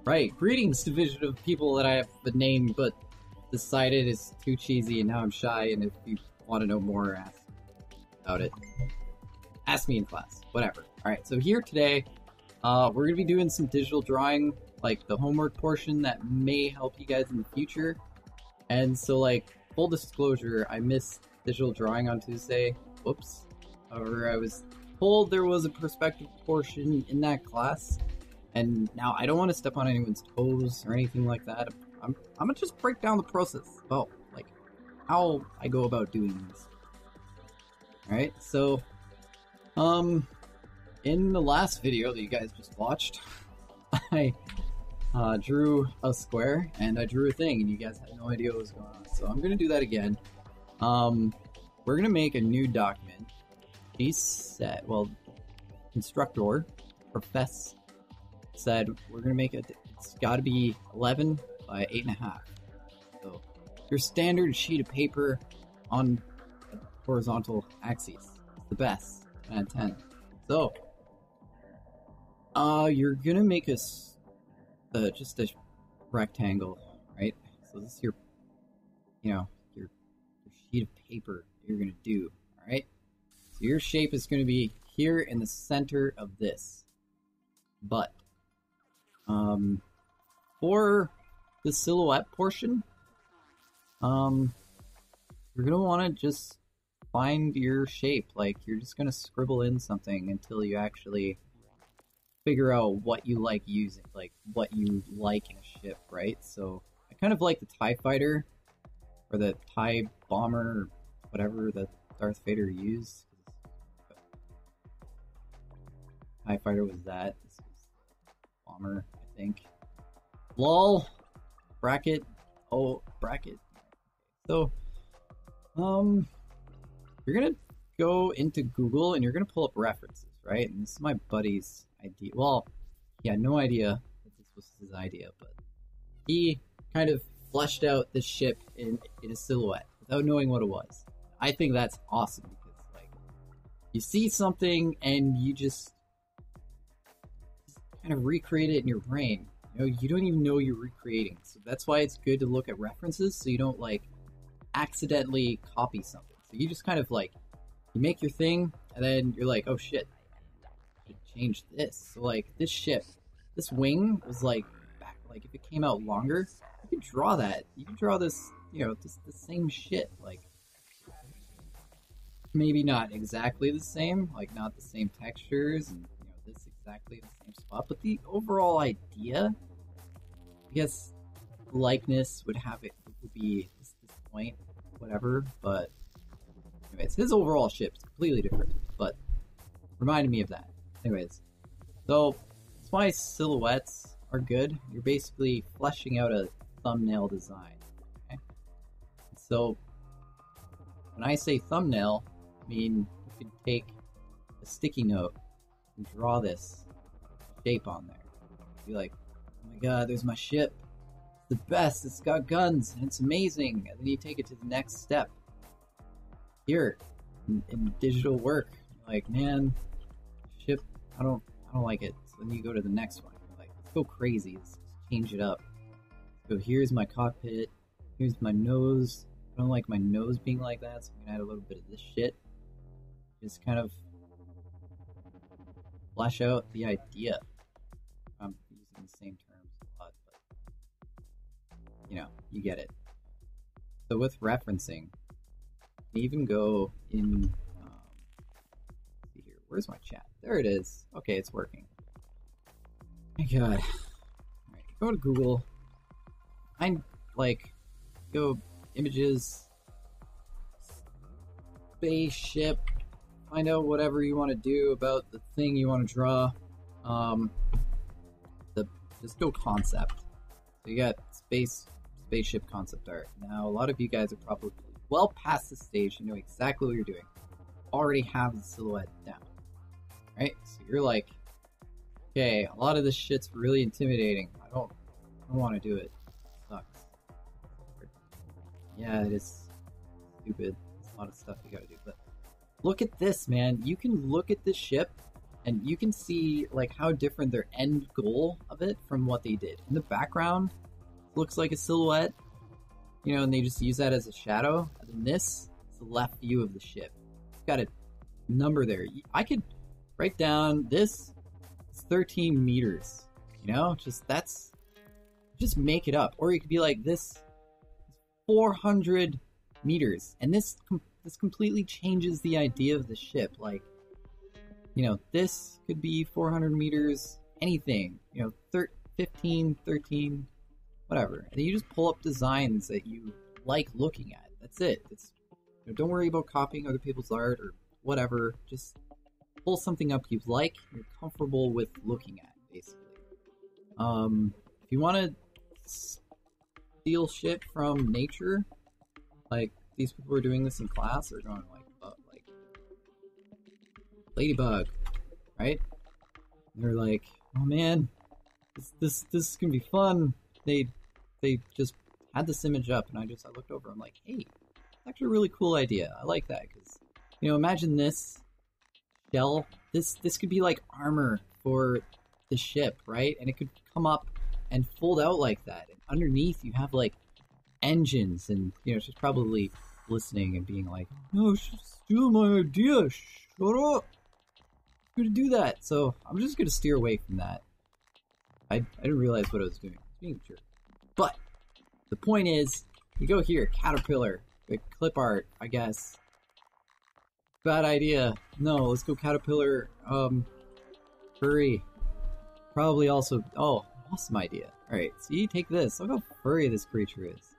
Right, greetings, division of people that I have the name but decided is too cheesy and now I'm shy, and if you want to know more, ask about it. Ask me in class, whatever. Alright, so here today, we're going to be doing some digital drawing, like the homework portion that may help you guys in the future. And so, like, full disclosure, I missed digital drawing on Tuesday. Whoops. However, I was told there was a perspective portion in that class. And now I don't want to step on anyone's toes or anything like that. I'm gonna just break down the process about like how I go about doing this. Alright, so in the last video that you guys just watched, I drew a square and I drew a thing and you guys had no idea what was going on. So I'm gonna do that again. We're gonna make a new document. He said, well, instructor, profess said we're gonna make it. It's got to be 11 by 8.5. So your standard sheet of paper on a horizontal axis is the best. 10 out of 10. So you're gonna make us just a rectangle, right? So this is your, your sheet of paper you're gonna do. All right. So your shape is gonna be here in the center of this, but for the silhouette portion, you're gonna want to just find your shape. Like, you're just gonna scribble in something until you actually figure out what you like using, like what you like in a ship, right? So I kind of like the TIE fighter or the TIE bomber or whatever that Darth Vader used. TIE fighter was that. This was bomber, I think. Lol. Bracket. Oh, bracket. So, you're gonna go into Google and you're gonna pull up references, right? And this is my buddy's idea. Well, he had no idea that this was his idea, but he kind of fleshed out this ship in a silhouette without knowing what it was. I think that's awesome because, like, you see something and you just kind of recreate it in your brain. You don't even know you're recreating. So that's why it's good to look at references so you don't, like, accidentally copy something. So you just kind of, like, you make your thing, and then you're like, oh shit, I changed this. So, like, this ship, this wing was, like, back, like, if it came out longer, you could draw that. You could draw this, just the same shit. Like, maybe not exactly the same, like, not the same textures, and, this exactly the same spot, but the overall idea, I guess, likeness would be this point, whatever, but anyways, his overall ship is completely different, but reminded me of that. Anyways, so that's why silhouettes are good. You're basically fleshing out a thumbnail design, okay? So when I say thumbnail, I mean you could take a sticky note and draw this shape on there. Be like, oh my god, there's my ship. It's the best. It's got guns and it's amazing. And then you take it to the next step. Here, in digital work, you're like, man, ship, I don't like it. So then you go to the next one. You're like, let's go crazy. Let's change it up. So here's my cockpit. Here's my nose. I don't like my nose being like that, so I'm gonna add a little bit of this shit. Just kind of flesh out the idea. I'm using the same terms a lot, but you get it. So with referencing, you even go in. Let's see here, where's my chat? There it is. Okay, it's working. My God. All right, go to Google. Go images, spaceship. Find out whatever you want to do about the thing you want to draw. Just go concept. So you got spaceship concept art. Now a lot of you guys are probably well past this stage. You know exactly what you're doing. Already have the silhouette down, right? So you're like, okay, a lot of this shit's really intimidating. I don't want to do it. It sucks. Yeah, it is stupid. There's a lot of stuff you gotta do, but look at this, man. You can look at this ship And you can see like how different their end goal of it from what they did. In the background, looks like a silhouette, you know, and they just use that as a shadow. And then this is the left view of the ship. It's got a number there. I could write down this is 13 meters, you know, just make it up. Or you could be like, this is 400 meters, and this completely changes the idea of the ship. Like, you know, this could be 400 meters, anything, you know, 15, 13, whatever. And you just pull up designs that you like looking at. That's it. You know, don't worry about copying other people's art or whatever. Just pull something up you like, you're comfortable with looking at, basically. If you want to steal shit from nature, like these people were doing this in class, they're going like ladybug, right? And they're like, oh man, this is gonna be fun. They just had this image up, and I looked over. I'm like, hey, it's actually a really cool idea. I like that because, you know, imagine this shell. This could be like armor for the ship, right? And it could come up and fold out like that. And underneath, you have like engines, and you know, she's probably listening and being like, no, she's stealing my idea. Shut up. I'm gonna do that. So I'm just gonna steer away from that. I didn't realize what I was doing. I was being a jerk. But the point is, you go here, caterpillar, clip art, I guess. Bad idea. No, let's go caterpillar, furry. Probably also, oh, awesome idea. Alright, so you take this. Look how furry this creature is.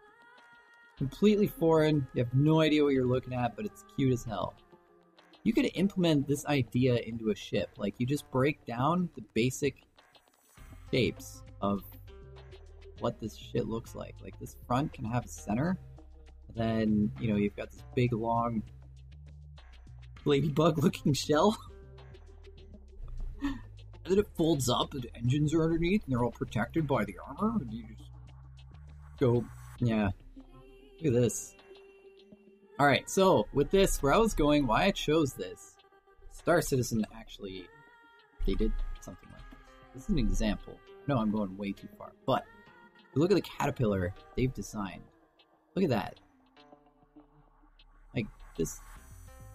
Completely foreign, you have no idea what you're looking at, but it's cute as hell. You could implement this idea into a ship. Like, you just break down the basic shapes of what this shit looks like. Like, this front can have a center. Then, you know, you've got this big, long, ladybug-looking shell. And then it folds up, and the engines are underneath, and they're all protected by the armor. And you just go, yeah. Look at this. Alright, so, with this, where I was going, why I chose this, Star Citizen actually, they did something like this. This is an example. I know I'm going way too far, but look at the caterpillar they've designed. Look at that. Like, this,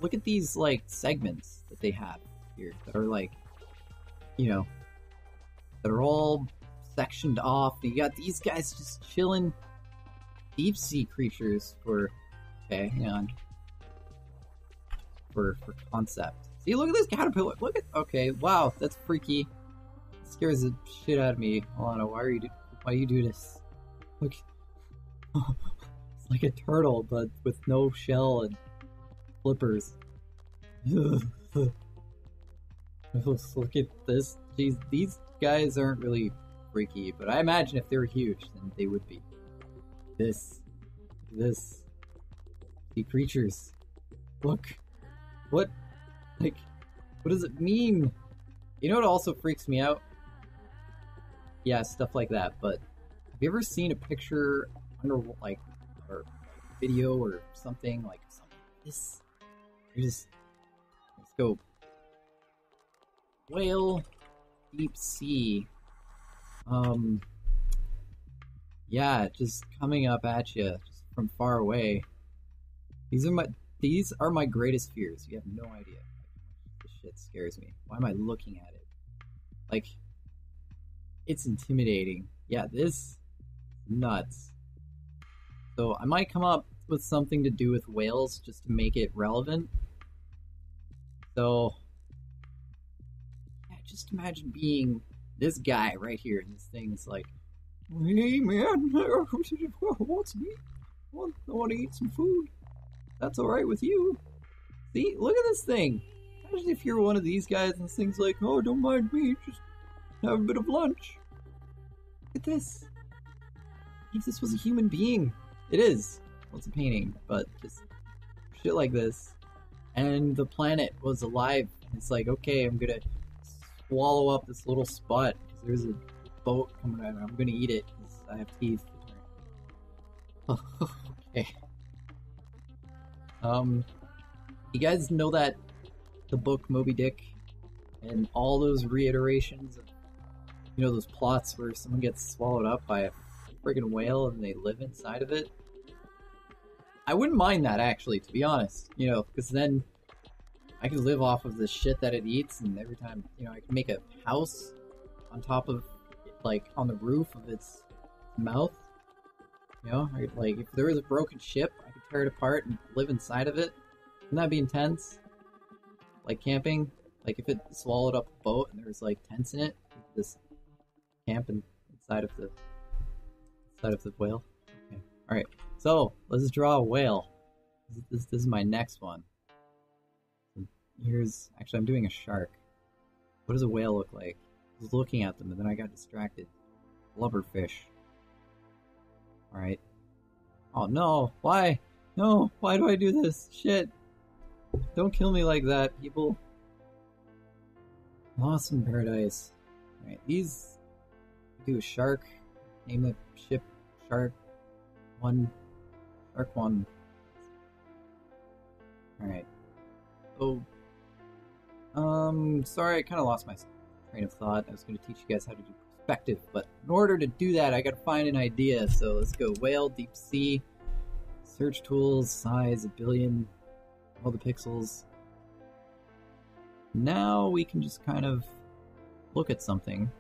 look at these, like, segments that they have here that are, like, you know, that are all sectioned off. You got these guys just chilling. Deep sea creatures for, okay, hang on. For concept. See, look at this caterpillar. Look at, okay, wow, that's freaky. It scares the shit out of me. Alana, why you do this? Look, it's like a turtle, but with no shell and flippers. Look at this. Jeez, these guys aren't really freaky, but I imagine if they were huge, then they would be. This. The creatures. Look. What? Like, what does it mean? You know what also freaks me out? Yeah, stuff like that, but have you ever seen a picture under, like, or video or something like this? Let's go. Whale, deep sea. Yeah, just coming up at you just from far away. These are my greatest fears. You have no idea. This shit scares me. Why am I looking at it? Like, it's intimidating. Yeah, this is nuts. So I might come up with something to do with whales just to make it relevant. So yeah, just imagine being this guy right here, and this thing is like, hey man, what's me? I want to eat some food. That's alright with you. See, look at this thing. Imagine if you're one of these guys and this thing's like, oh, don't mind me, just have a bit of lunch. Look at this. If this was a human being. It is. Well, it's a painting, but just shit like this. And the planet was alive. It's like, okay, I'm gonna swallow up this little spot because there's a boat coming out. I'm gonna eat it because I have teeth. Okay. You guys know that the book Moby Dick? And all those reiterations of, you know, those plots where someone gets swallowed up by a friggin' whale and they live inside of it. I wouldn't mind that, actually, to be honest. You know, because then I could live off of the shit that it eats, and every time, you know, I can make a house on top of, like, on the roof of its mouth. You know, like, if there was a broken ship, I could tear it apart and live inside of it. Wouldn't that be intense? Like camping? Like, if it swallowed up a boat and there was, like, tents in it, this camp inside of the whale. Okay. Alright, so, let's draw a whale. This is my next one. Here's... Actually, I'm doing a shark. What does a whale look like? I was looking at them, and then I got distracted. Blubberfish. Alright. Oh, no! Why? No! Why do I do this? Shit! Don't kill me like that, people. Lost in Paradise. Alright, these... Do a shark. Name the ship Shark 1. Shark 1. Alright. Oh... sorry, I kind of lost my train of thought. I was going to teach you guys how to do perspective, but in order to do that, I got to find an idea. So let's go whale, deep sea, search tools, size, 1 billion, all the pixels. Now we can just kind of look at something,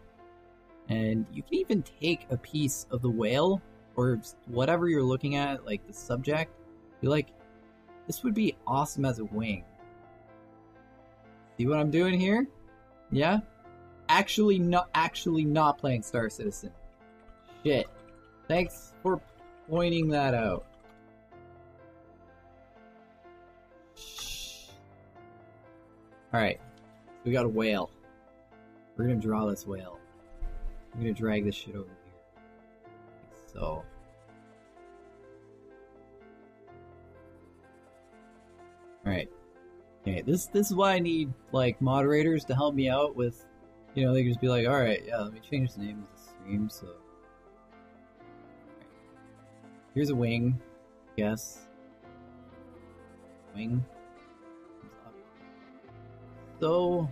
and you can even take a piece of the whale, or whatever you're looking at, like the subject, be like, this would be awesome as a wing. See what I'm doing here? Yeah? Actually not playing Star Citizen. Shit. Thanks for pointing that out. Shh. Alright. So we got a whale. We're gonna draw this whale. I'm gonna drag this shit over here. Like so. Alright. Okay, this is why I need, like, moderators to help me out with, you know, they can just be like, alright, yeah, let me change the name of the stream, so... Right. Here's a wing, yes. Wing. So...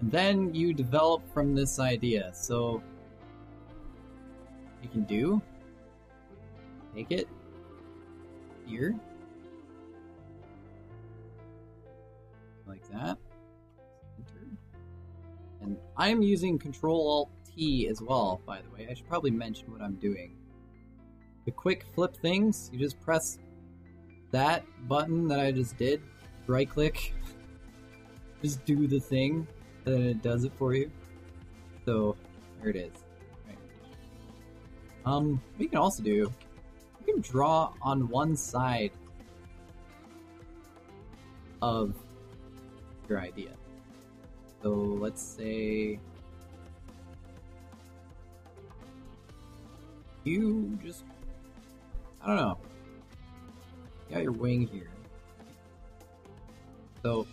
And then you develop from this idea, so... You can do... Take it. Here. Like that. Enter. And I'm using Control-Alt-T as well, by the way. I should probably mention what I'm doing. The quick flip things, you just press that button that I just did, right-click, just do the thing, and then it does it for you. So, there it is. Right. What you can also do, you can draw on one side of your idea. So let's say you just, I don't know, you got your wing here. So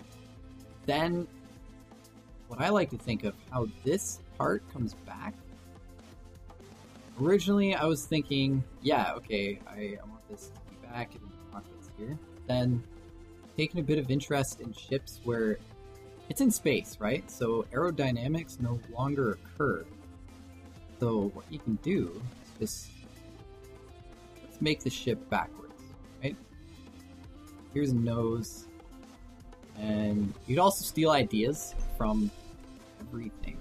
then what I like to think of how this part comes back. Originally I was thinking, yeah, okay, I want this to be back and rockets here. Then taking a bit of interest in ships where it's in space, right? So aerodynamics no longer occur. So what you can do is just, let's make the ship backwards, right? Here's a nose. And you'd also steal ideas from everything.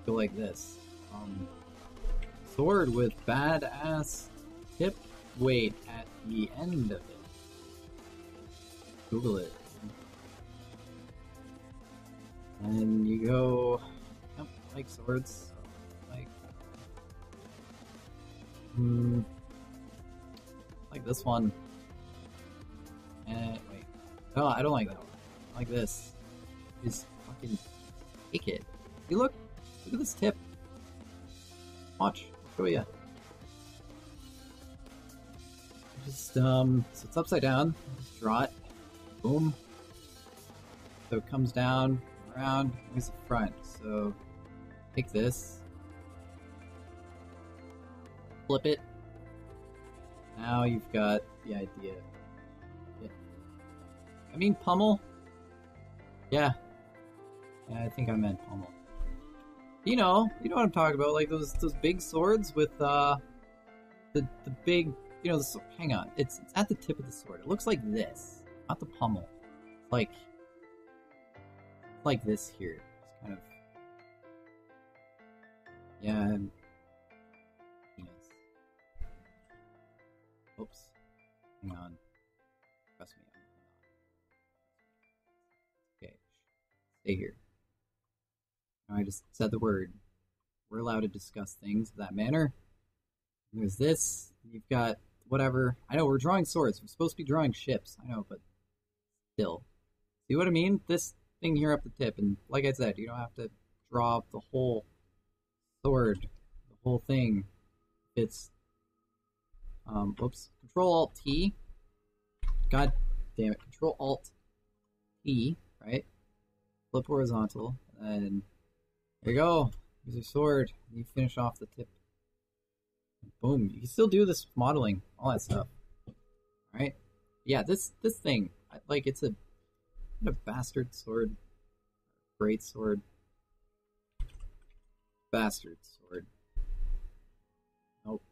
Go like this. Sword with badass tip weight at the end of it. Google it. And you go, yep, like swords, like this one. And wait, no, I don't like that one. I like this. Just fucking take it. See, look at this tip. Watch, I'll show you. Just so it's upside down. Just draw it. Boom. So it comes down, around, here's the front. So take this, flip it. Now you've got the idea. Yeah. I mean pummel. Yeah. Yeah, I think I meant pummel. You know what I'm talking about, like those big swords with the big, you know, hang on, it's at the tip of the sword. It looks like this, not the pummel. It's like this here. It's kind of, yeah, penis. Oops, hang on. Trust me, I'm not. Okay, stay here. I just said the word. We're allowed to discuss things of that manner. There's this. You've got whatever. I know we're drawing swords. We're supposed to be drawing ships. I know, but still. See what I mean? This thing here up the tip. And like I said, you don't have to draw the whole sword. The whole thing. It's oops. Control-Alt-T. God damn it. Control-Alt-T, right? Flip horizontal. And there you go. Here's your sword. You finish off the tip. Boom. You can still do this modeling, all that stuff. Alright? Yeah, this thing, like, it's a bastard sword. Great sword. Bastard sword. Nope.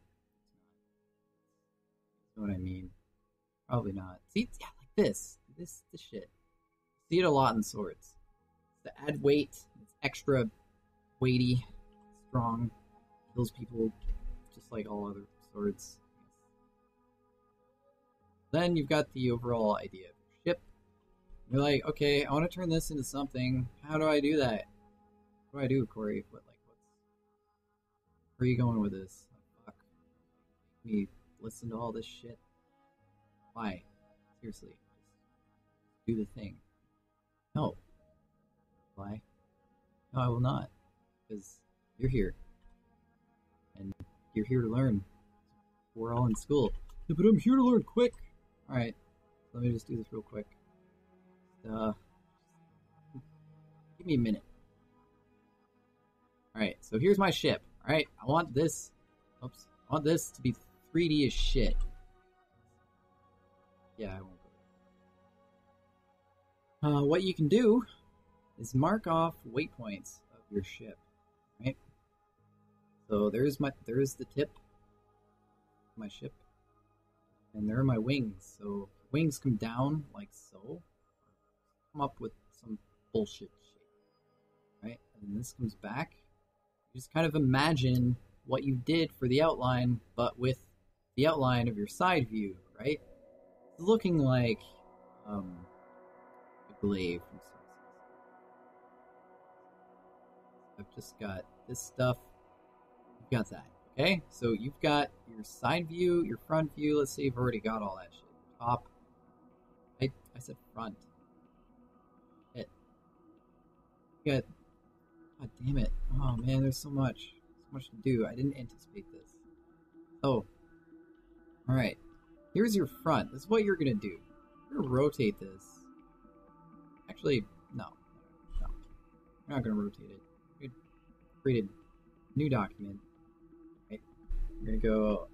You know what I mean? Probably not. See, yeah, like this. This shit. See it a lot in swords. To add weight, it's extra weighty, strong, kills people just like all other swords. Then you've got the overall idea of your ship. You're like, okay, I want to turn this into something. How do I do that? What do I do, Corey? Where are you going with this? Oh, fuck. Make me listen to all this shit. Why? Seriously, just do the thing. No. Why? No, I will not. Because you're here. And you're here to learn. We're all in school. Yeah, but I'm here to learn quick. Alright. Let me just do this real quick. Give me a minute. Alright, so here's my ship. Alright, I want this. Oops. I want this to be 3D as shit. Yeah, I won't go. What you can do is mark off waypoints of your ship. Right? So there's the tip of my ship. And there are my wings. So wings come down like so. Come up with some bullshit shape. Right? And then this comes back. You just kind of imagine what you did for the outline, but with the outline of your side view, right? It's looking like a glaive from Simpsons. I've just got this stuff. You've got that, okay? So you've got your side view, your front view. Let's say you've already got all that shit. Top. I said front. Hit. You got. God damn it. Oh man, there's so much to do. I didn't anticipate this. Oh. Alright. Here's your front. This is what you're gonna do. You're gonna rotate this. Actually, no. You're not gonna rotate it. You're gonna create a new document. Right? You're gonna go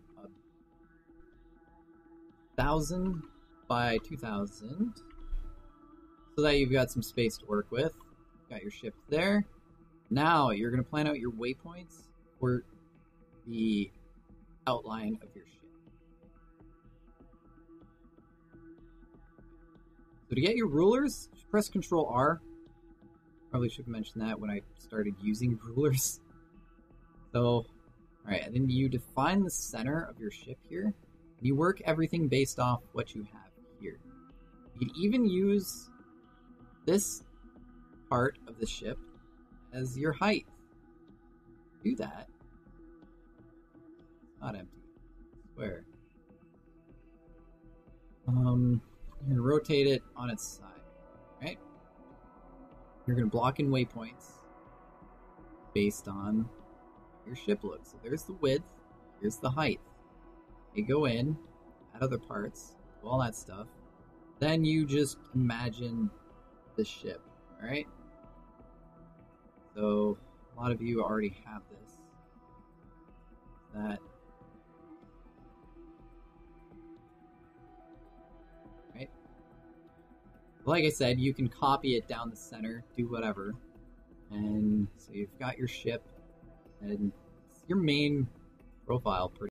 1,000 by 2,000. So that you've got some space to work with. Got your ship there. Now you're going to plan out your waypoints for the outline of your ship. So to get your rulers, press Control R. Probably should have mentioned that when I started using rulers. So, alright, and then you define the center of your ship here. And you work everything based off what you have here. You could even use this part of the ship as your height. Do that. Not empty. Square. You're gonna rotate it on its side, right? You're gonna block in waypoints based on your ship look. So there's the width, here's the height. You go in, add other parts, do all that stuff. Then you just imagine the ship, alright? So a lot of you already have this. That, right? Like I said, you can copy it down the center, do whatever. And so you've got your ship, and it's your main profile pretty